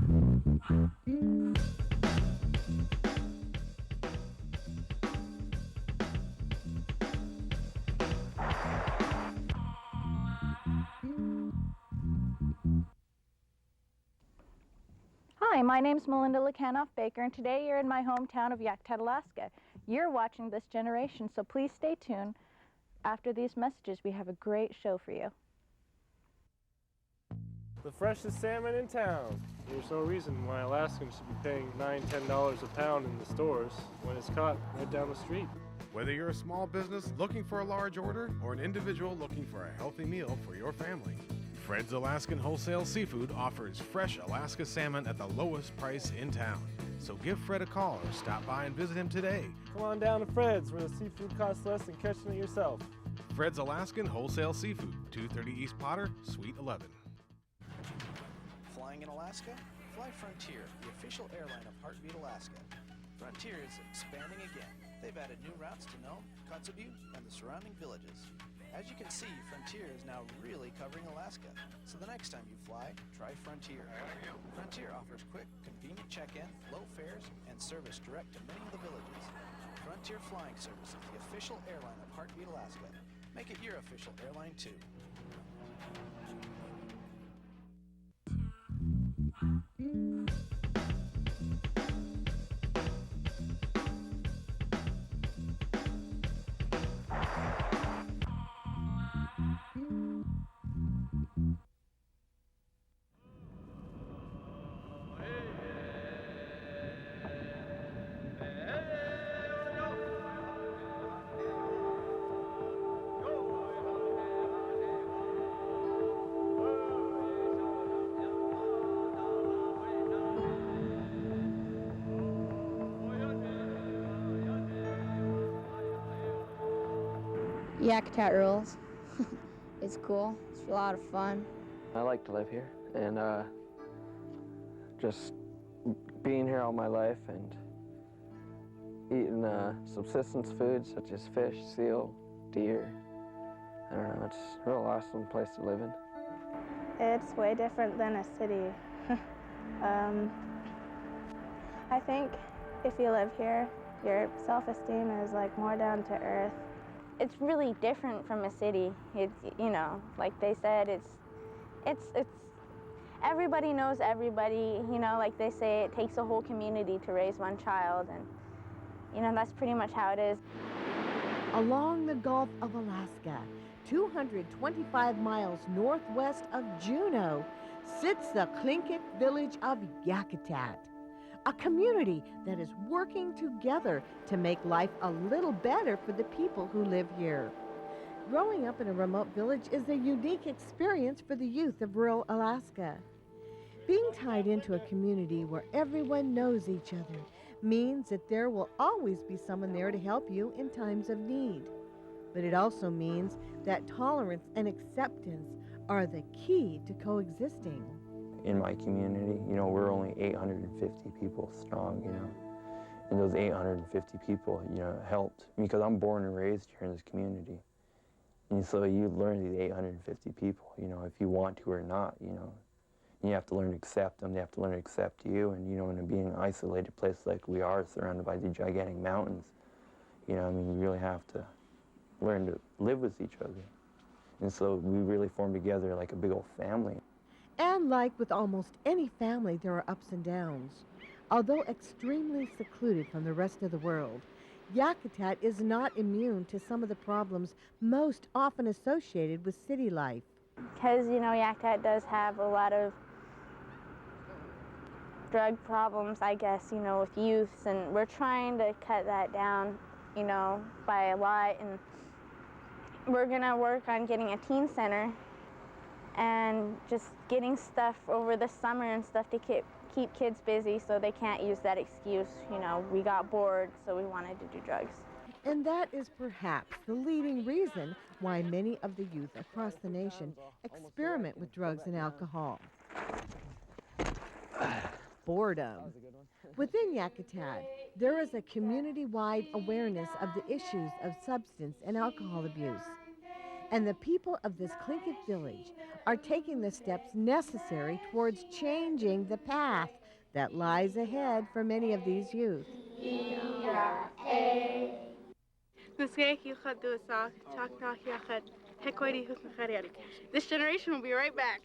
Hi, my name's Melenda Lakanof Baker, and today you're in my hometown of Yakutat, Alaska. You're watching This Generation, so please stay tuned. After these messages, we have a great show for you. The freshest salmon in town. There's no reason why Alaskans should be paying $9, $10 a pound in the stores when it's caught right down the street. Whether you're a small business looking for a large order or an individual looking for a healthy meal for your family, Fred's Alaskan Wholesale Seafood offers fresh Alaska salmon at the lowest price in town. So give Fred a call or stop by and visit him today. Come on down to Fred's, where the seafood costs less than catching it yourself. Fred's Alaskan Wholesale Seafood, 230 East Potter, Suite 11. Flying in Alaska? Fly Frontier, the official airline of Heartbeat Alaska. Frontier is expanding again. They've added new routes to Nome, Kotzebue, and the surrounding villages. As you can see, Frontier is now really covering Alaska. So the next time you fly, try Frontier. Frontier offers quick, convenient check-in, low fares, and service direct to many of the villages. Frontier Flying Service is the official airline of Heartbeat Alaska. Make it your official airline too. Yakutat rules. It's cool. It's a lot of fun. I like to live here, and just being here all my life and eating subsistence foods such as fish, seal, deer. I don't know, it's a real awesome place to live in. It's way different than a city. I think if you live here, your self-esteem is like more down to earth. It's really different from a city. It's, you know, like they said, it's everybody knows everybody, you know, like they say, it takes a whole community to raise one child, and, you know, that's pretty much how it is. Along the Gulf of Alaska, 225 miles northwest of Juneau, sits the Tlingit village of Yakutat, a community that is working together to make life a little better for the people who live here. Growing up in a remote village is a unique experience for the youth of rural Alaska. Being tied into a community where everyone knows each other means that there will always be someone there to help you in times of need. But it also means that tolerance and acceptance are the key to coexisting. In my community, you know, we're only 850 people strong, you know, and those 850 people, you know, helped, because I'm born and raised here in this community. And so you learn these 850 people, you know, if you want to or not, you know. You have to learn to accept them, they have to learn to accept you, and, you know, in being an isolated place like we are, surrounded by the gigantic mountains, you know, I mean, you really have to learn to live with each other. And so we really form together like a big old family. And like with almost any family, there are ups and downs. Although extremely secluded from the rest of the world, Yakutat is not immune to some of the problems most often associated with city life. Because, you know, Yakutat does have a lot of drug problems, I guess, you know, with youths, and we're trying to cut that down, you know, by a lot, and we're gonna work on getting a teen center and just getting stuff over the summer and stuff to keep kids busy so they can't use that excuse, you know, we got bored, so we wanted to do drugs. And that is perhaps the leading reason why many of the youth across the nation experiment with drugs and alcohol. Boredom. Within Yakutat, there is a community-wide awareness of the issues of substance and alcohol abuse. And the people of this Tlingit village are taking the steps necessary towards changing the path that lies ahead for many of these youth. This generation will be right back.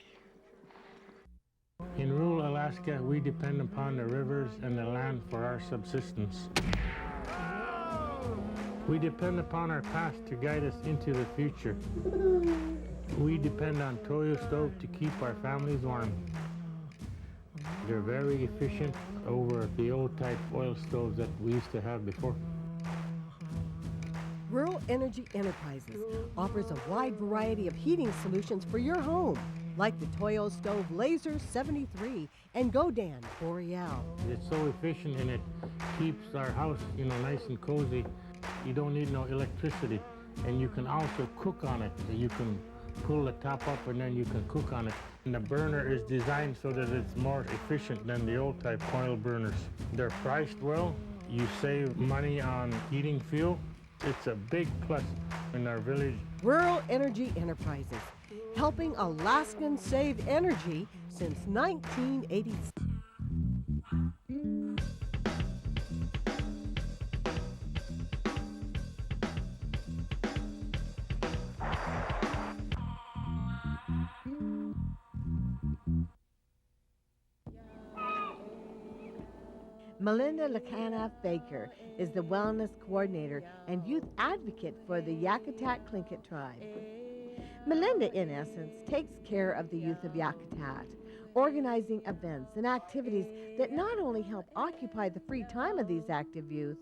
In rural Alaska, we depend upon the rivers and the land for our subsistence. We depend upon our past to guide us into the future. We depend on toyo stove to keep our families warm. They're very efficient over the old type oil stoves that we used to have before. Rural Energy Enterprises offers a wide variety of heating solutions for your home, like the Toyo Stove Laser 73 and Godan Boreal. It's so efficient and it keeps our house, nice and cozy. You don't need no electricity, and you can also cook on it. You can pull the top up and then you can cook on it. And the burner is designed so that it's more efficient than the old type oil burners. They're priced well. You save money on heating fuel. It's a big plus in our village. Rural Energy Enterprises, helping Alaskans save energy since 1980. Melenda Lakanof Baker is the wellness coordinator and youth advocate for the Yakutat Tlingit tribe. Melenda, in essence, takes care of the youth of Yakutat, organizing events and activities that not only help occupy the free time of these active youth,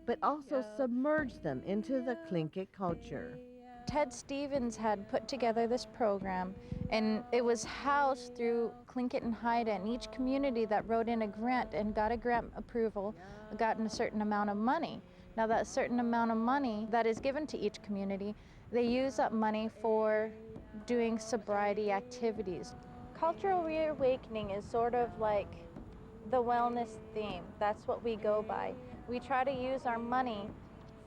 but also submerge them into the Tlingit culture. Ted Stevens had put together this program, and it was housed through Tlingit and Haida, and each community that wrote in a grant and got a grant approval got a certain amount of money. Now that certain amount of money that is given to each community, they use that money for doing sobriety activities. Cultural reawakening is sort of like the wellness theme. That's what we go by. We try to use our money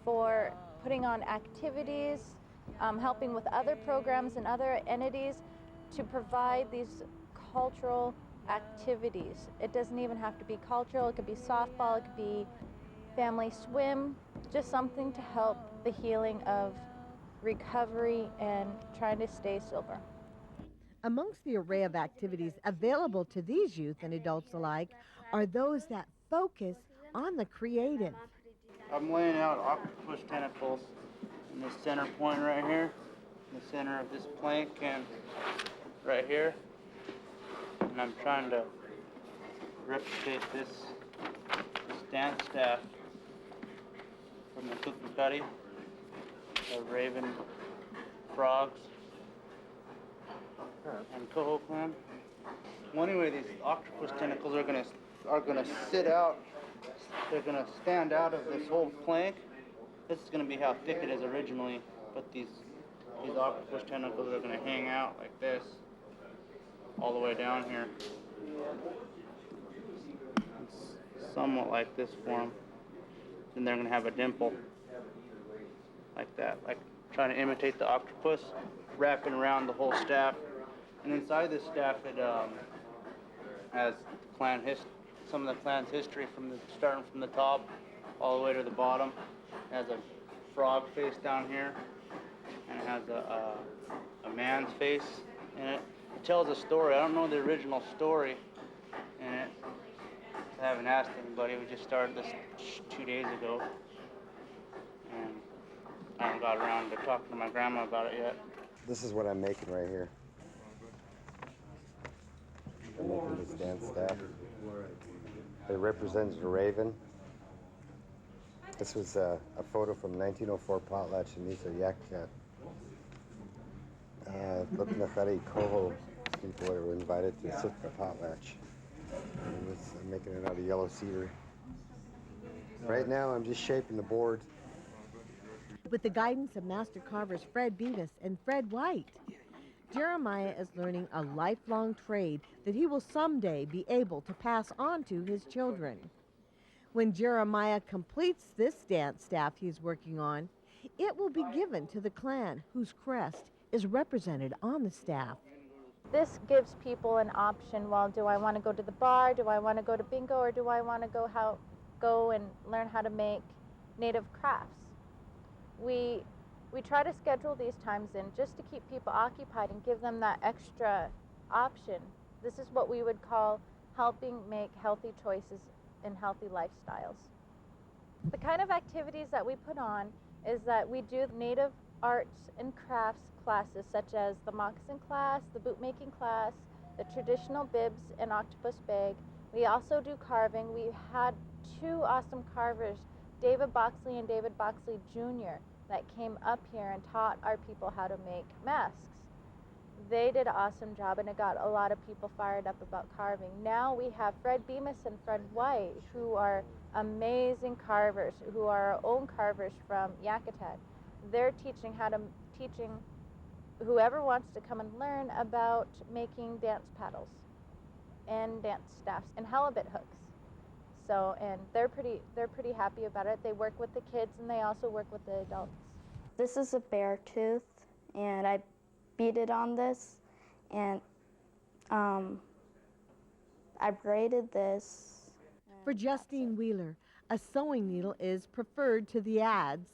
for putting on activities, helping with other programs and other entities to provide these cultural activities. It doesn't even have to be cultural. It could be softball, it could be family swim, just something to help the healing of recovery and trying to stay sober. Amongst the array of activities available to these youth and adults alike are those that focus on the creative. I'm laying out octopus tentacles in this center point right here, in the center of this plank and right here. And I'm trying to replicate this dance staff from the Kukukati, the raven frogs, and Coho clan. Well, anyway, these octopus tentacles are gonna sit out. They're gonna stand out of this whole plank. This is gonna be how thick it is originally, but these octopus tentacles are gonna hang out like this, all the way down here. It's somewhat like this form. And they're gonna have a dimple, like that, like trying to imitate the octopus, wrapping around the whole staff. And inside this staff, it has some of the clan's history starting from the top all the way to the bottom. It has a frog face down here, and it has a man's face in it. It tells a story. I don't know the original story in it. I haven't asked anybody. We just started this 2 days ago, and I haven't got around to talking to my grandma about it yet. This is what I'm making right here. I'm making this dance staff. It represents a raven. This was a photo from 1904 potlatch, and these are Yakutat. Lutnachari Coho people that were invited to sit the potlatch. I'm making it out of yellow cedar. Right now, I'm just shaping the board. With the guidance of master carvers Fred Beavis and Fred White, Jeremiah is learning a lifelong trade that he will someday be able to pass on to his children. When Jeremiah completes this dance staff he's working on, it will be given to the clan whose crest is represented on the staff. This gives people an option. Well, do I want to go to the bar? Do I want to go to bingo? Or do I want to go and learn how to make native crafts? We try to schedule these times in just to keep people occupied and give them that extra option. This is what we would call helping make healthy choices and healthy lifestyles. The kind of activities that we put on is that we do native arts and crafts classes, such as the moccasin class, the boot making class, the traditional bibs and octopus bag. We also do carving. We had two awesome carvers, David Boxley and David Boxley Jr., that came up here and taught our people how to make masks. They did an awesome job, and it got a lot of people fired up about carving. Now we have Fred Bemis and Fred White, who are amazing carvers, who are our own carvers from Yakutat. They're teaching whoever wants to come and learn about making dance paddles and dance staffs and halibut hooks. So, and they're pretty happy about it. They work with the kids and they also work with the adults. This is a bear tooth, and I beaded on this, and I braided this. For Justine Wheeler, a sewing needle is preferred to the ads.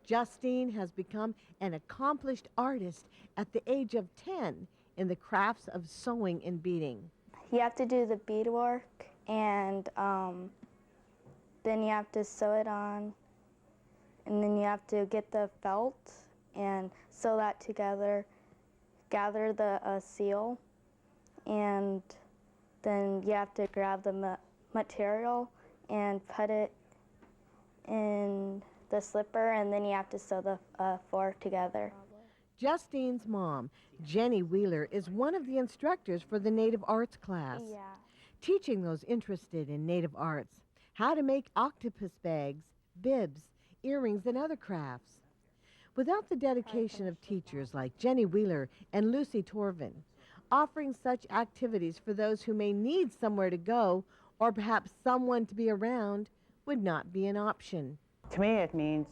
Justine has become an accomplished artist at the age of 10 in the crafts of sewing and beading. You have to do the beadwork, and then you have to sew it on, and then you have to get the felt and sew that together, gather the seal, and then you have to grab the material and put it in the slipper, and then you have to sew the four together. Justine's mom, Jennie Wheeler, is one of the instructors for the Native Arts class, teaching those interested in Native arts how to make octopus bags, bibs, earrings, and other crafts. Without the dedication of teachers like Jennie Wheeler and Lucy Torvin, offering such activities for those who may need somewhere to go or perhaps someone to be around would not be an option. To me, it means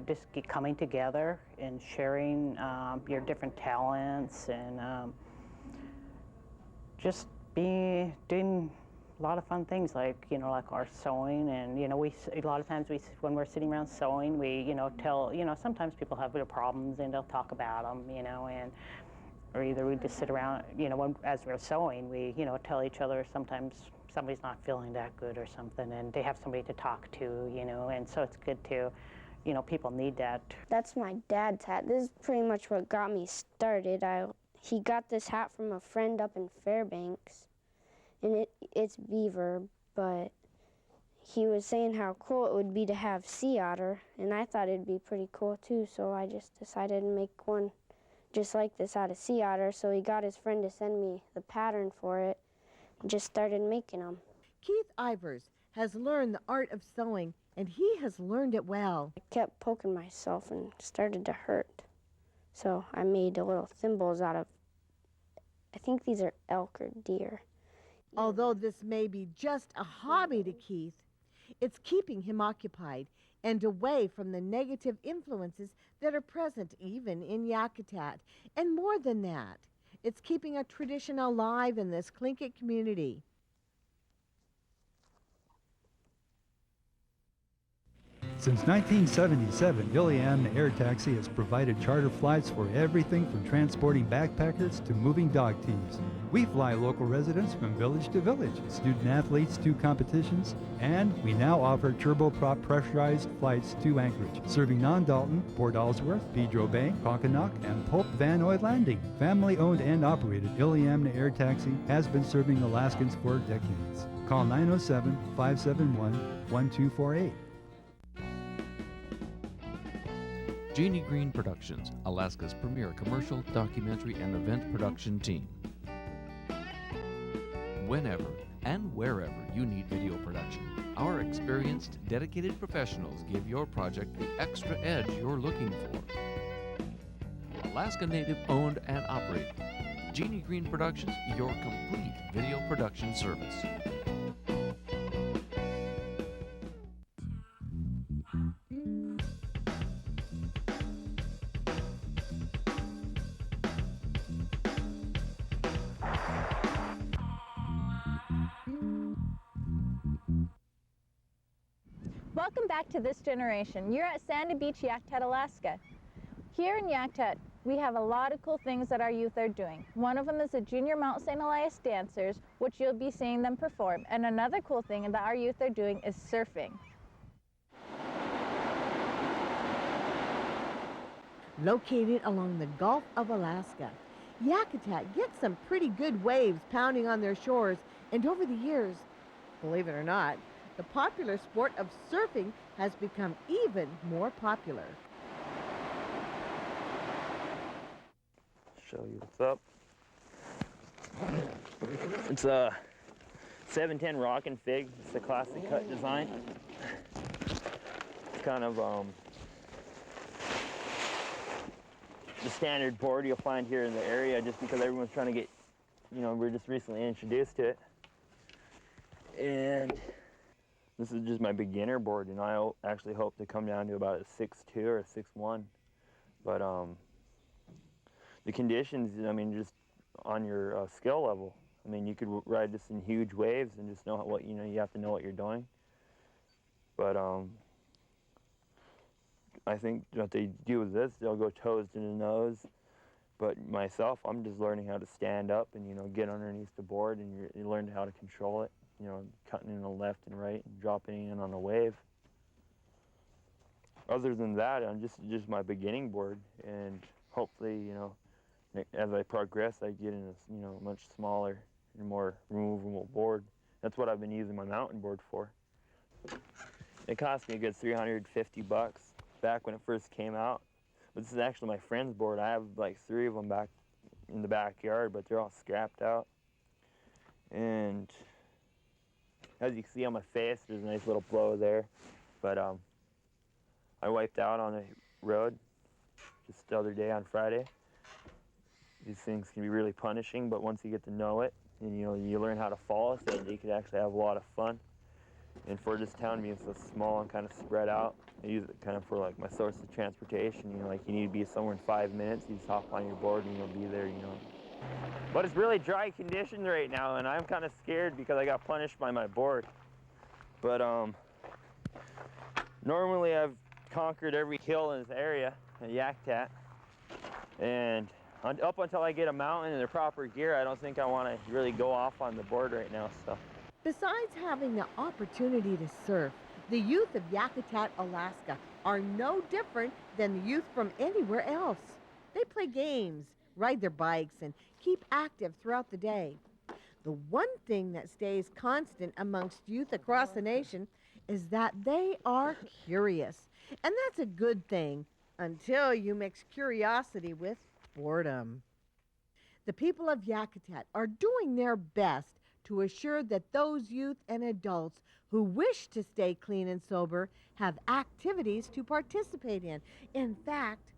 just coming together and sharing your different talents and just doing a lot of fun things, like like our sewing, and a lot of times when we're sitting around sewing, we tell sometimes people have their problems and they'll talk about them, and or either we just sit around as we're sewing, we tell each other sometimes somebody's not feeling that good or something, and they have somebody to talk to, and so it's good to, people need that. That's my dad's hat. This is pretty much what got me started. He got this hat from a friend up in Fairbanks, and it's beaver, but he was saying how cool it would be to have sea otter, and I thought it'd be pretty cool too, so I just decided to make one just like this out of sea otter. So he got his friend to send me the pattern for it, and just started making them. Keith Ivers has learned the art of sewing, and he has learned it well. I kept poking myself and started to hurt. So I made little thimbles out of, I think these are elk or deer. Although this may be just a hobby to Keith, it's keeping him occupied and away from the negative influences that are present even in Yakutat. And more than that, it's keeping a tradition alive in this Tlingit community. Since 1977, Iliamna Air Taxi has provided charter flights for everything from transporting backpackers to moving dog teams. We fly local residents from village to village, student athletes to competitions, and we now offer turboprop pressurized flights to Anchorage, serving non-Dalton, Port Ellsworth, Pedro Bay, Conconoc, and Pope Vanoy Landing. Family-owned and operated, Iliamna Air Taxi has been serving Alaskans for decades. Call 907-571-1248. Jeannie Green Productions, Alaska's premier commercial, documentary, and event production team. Whenever and wherever you need video production, our experienced, dedicated professionals give your project the extra edge you're looking for. Alaska Native owned and operated. Jeannie Green Productions, your complete video production service. Welcome back to This Generation. You're at Sandy Beach, Yakutat, Alaska. Here in Yakutat, we have a lot of cool things that our youth are doing. One of them is the Junior Mount St. Elias Dancers, which you'll be seeing them perform. And another cool thing that our youth are doing is surfing. Located along the Gulf of Alaska, Yakutat gets some pretty good waves pounding on their shores, and over the years, believe it or not, the popular sport of surfing has become even more popular. Show you what's up. It's a 710 Rockin' Fig. It's a classic cut design. It's kind of the standard board you'll find here in the area, just because everyone's trying to get, we're just recently introduced to it. And this is just my beginner board, and I actually hope to come down to about a 6'2" or a 6'1". But the conditions, just on your skill level. You could ride this in huge waves and just know what, you have to know what you're doing. But I think what they do with this, they'll go toes to the nose. But myself, I'm just learning how to stand up and, get underneath the board, and you learn how to control it. Cutting in the left and right and dropping in on a wave. Other than that, I'm just my beginning board, and hopefully, as I progress, I get in a much smaller and more removable board. That's what I've been using my mountain board for. It cost me a good $350 back when it first came out. But this is actually my friend's board. I have like 3 of them back in the backyard, but they're all scrapped out. And as you can see on my face, there's a nice little blow there. But I wiped out on the road just the other day on Friday. These things can be really punishing, but once you get to know it, and you learn how to fall with it, you can actually have a lot of fun. And for this town being so small and kind of spread out, I use it kind of for like my source of transportation. Like you need to be somewhere in 5 minutes, you just hop on your board and you'll be there, But it's really dry conditions right now, and I'm kind of scared because I got punished by my board. But normally I've conquered every hill in this area at Yakutat, and up until I get a mountain and the proper gear, I don't think I want to really go off on the board right now. So, besides having the opportunity to surf, the youth of Yakutat, Alaska are no different than the youth from anywhere else. They play games, ride their bikes, and keep active throughout the day. The one thing that stays constant amongst youth across the nation is that they are curious. And that's a good thing until you mix curiosity with boredom. The people of Yakutat are doing their best to assure that those youth and adults who wish to stay clean and sober have activities to participate in. In fact,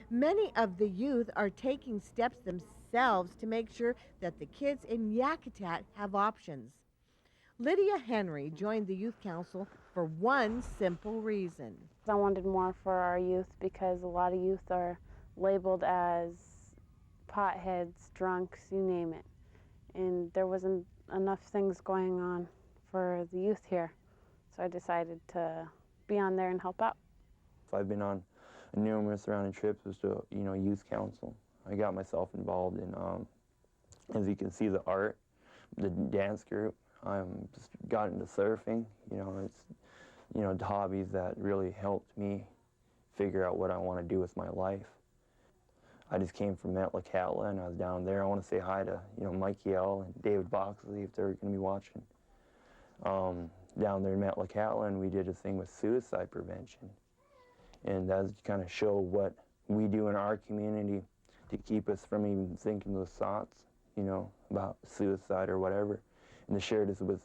many of the youth are taking steps themselves to make sure that the kids in Yakutat have options. Lydai Henry joined the Youth Council for one simple reason. I wanted more for our youth because a lot of youth are labeled as potheads, drunks, you name it. And there wasn't enough things going on for the youth here. So I decided to be on there and help out. I've been on numerous round of trips to, youth council. I got myself involved in, as you can see, the art, the dance group. I'm just got into surfing. It's, hobbies that really helped me figure out what I want to do with my life. I just came from Melenda Lakanof, and I was down there. I want to say hi to, Mike Yell and David Boxley if they're going to be watching. Down there in Melenda Lakanof, and we did a thing with suicide prevention. And that's kind of show what we do in our community to keep us from even thinking those thoughts, about suicide or whatever. And to share this with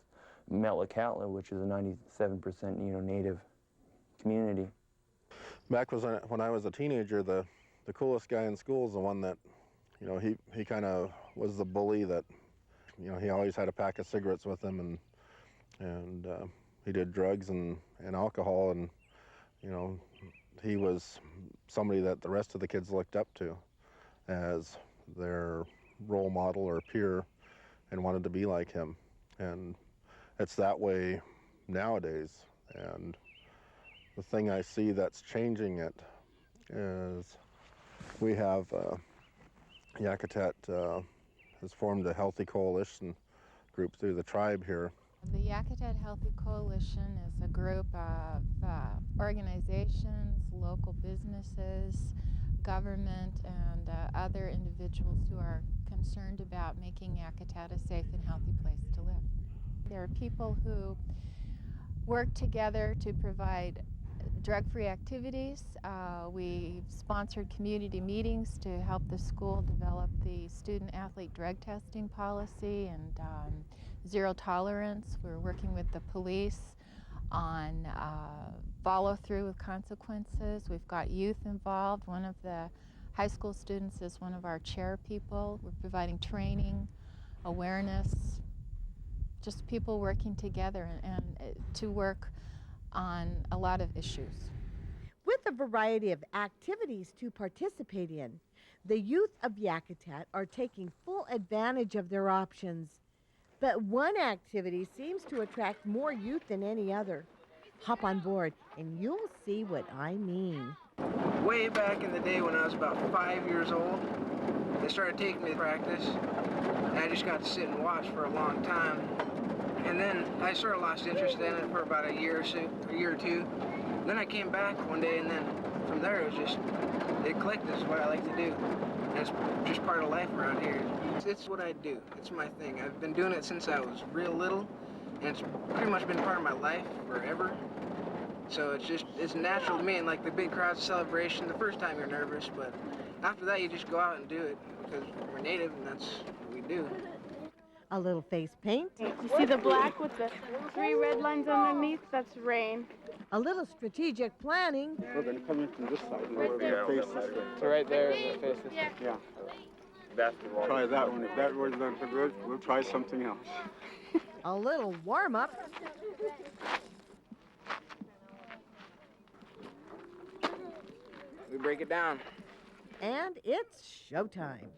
Melenda Lakanof, which is a 97%, native community. Back when I was a teenager, the coolest guy in school is the one that, he kind of was the bully that, he always had a pack of cigarettes with him, and he did drugs and alcohol, and, he was somebody that the rest of the kids looked up to as their role model or peer and wanted to be like him. And it's that way nowadays. And the thing I see that's changing it is we have Yakutat has formed a healthy coalition group through the tribe here. The Yakutat Healthy Coalition is a group of organizations, local businesses, government, and other individuals who are concerned about making Yakutat a safe and healthy place to live. There are people who work together to provide drug-free activities. We've sponsored community meetings to help the school develop the student-athlete drug testing policy and zero tolerance. We're working with the police on follow-through with consequences. We've got youth involved. One of the high school students is one of our chair people. We're providing training, awareness, just people working together and to work on a lot of issues. With a variety of activities to participate in, the youth of Yakutat are taking full advantage of their options. But one activity seems to attract more youth than any other. Hop on board and you'll see what I mean. Way back in the day when I was about 5 years old, they started taking me to practice, and I just got to sit and watch for a long time. And then I sort of lost interest in it for about a year or two. Then I came back one day, and then from there it clicked. This is what I like to do. And it's just part of life around here. It's what I do. It's my thing. I've been doing it since I was real little, and it's pretty much been part of my life forever. So it's natural to me, and like the big crowd celebration, the first time you're nervous, but after that you just go out and do it because we're native and that's what we do. A little face paint. You see the black with the 3 red lines underneath? That's rain. A little strategic planning. We're going to come in from this side. We're going to face this way. So right there, the face this way? Yeah. Basketball. Try that one. If that wasn't so good, we'll try something else. A little warm-up. We break it down. And it's showtime.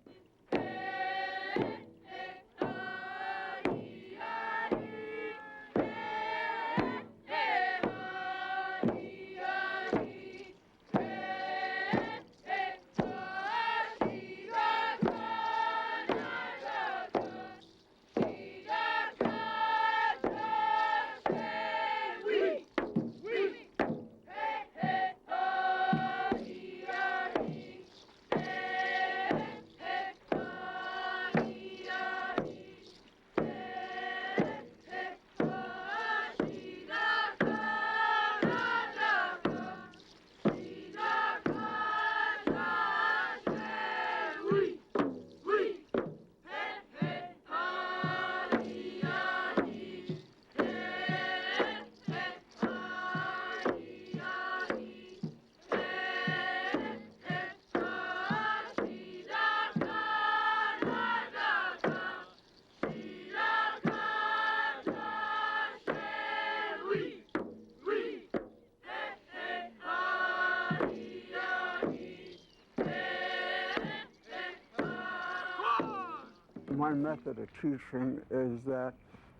My method of teaching is that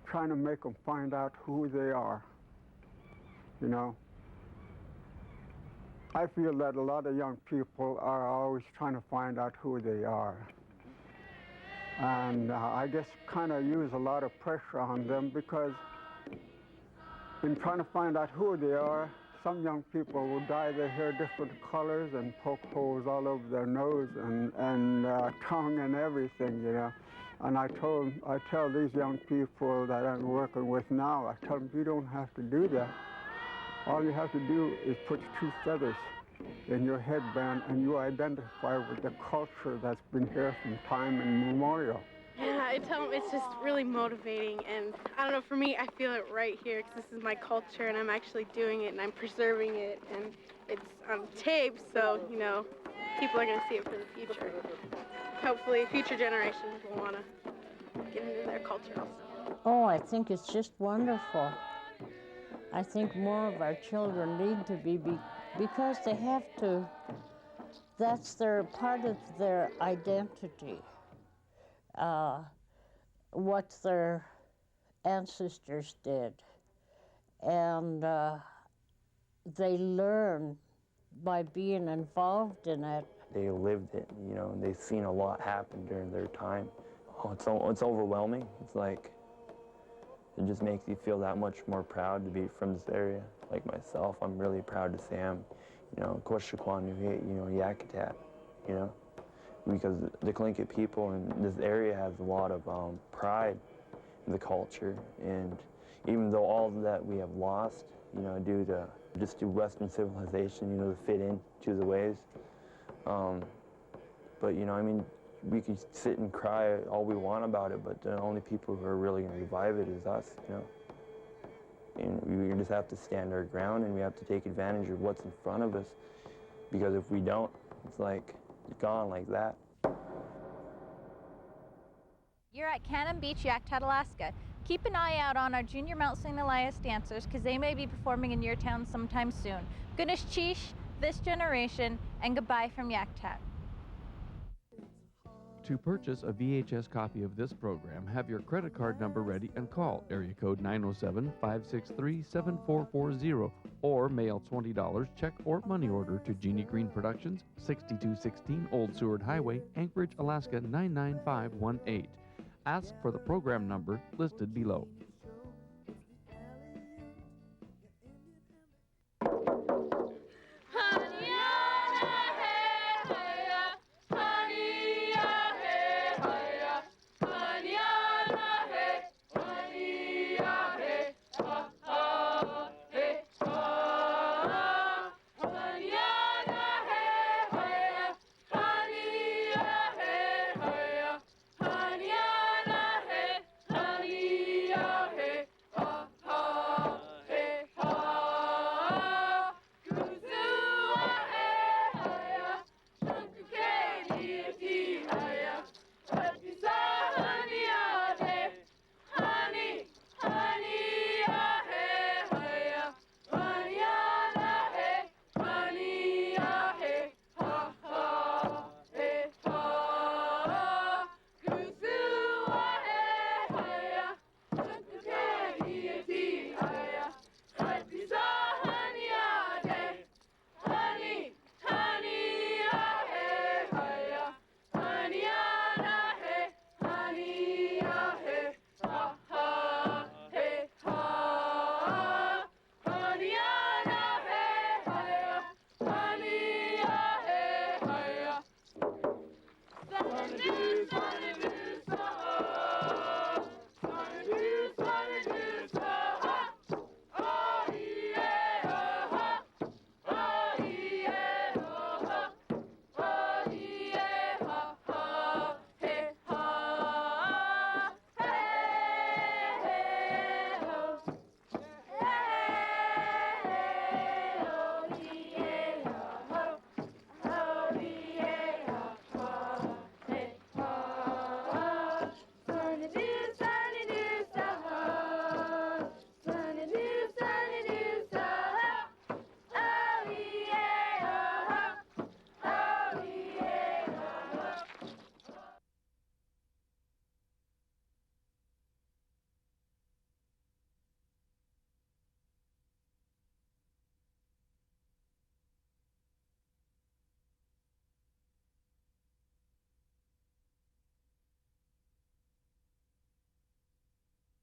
trying to make them find out who they are. You know, I feel that a lot of young people are always trying to find out who they are. And I guess kind of use a lot of pressure on them because in trying to find out who they are, some young people will dye their hair different colors and poke holes all over their nose and tongue and everything, you know. And I tell these young people that I'm working with now, I tell them, you don't have to do that. All you have to do is put 2 feathers in your headband and you identify with the culture that's been here from time immemorial. Yeah, I tell them it's just really motivating, and I don't know, for me, I feel it right here because this is my culture and I'm actually doing it and I'm preserving it, and it's on tape, so, you know, people are going to see it for the future. Hopefully future generations will want to get into their culture also. Oh, I think it's just wonderful. I think more of our children need to be because they have to, that's their part of their identity. What their ancestors did. And they learn by being involved in it. They lived it, you know, and they've seen a lot happen during their time. Oh, it's overwhelming. It's like, it just makes you feel that much more proud to be from this area. Like myself, I'm really proud to say I'm, you know, Kwashikwanu, you know, Yakutat, you know, because the Tlingit people in this area has a lot of pride in the culture, and even though all that we have lost, you know, due to Western civilization, you know, to fit into the ways. But, you know, I mean, we could sit and cry all we want about it, but the only people who are really going to revive it is us, you know. And we just have to stand our ground, and we have to take advantage of what's in front of us, because if we don't, it's like, it's gone like that. You're at Cannon Beach, Yakutat, Alaska. Keep an eye out on our junior Mount St. Elias dancers, because they may be performing in your town sometime soon. Goodnish Cheesh, this generation, and goodbye from Yakutat. To purchase a VHS copy of this program, have your credit card number ready and call area code 907-563-7440 or mail $20 check or money order to Jeannie Green Productions, 6216 Old Seward Highway, Anchorage, Alaska 99518. Ask for the program number listed below.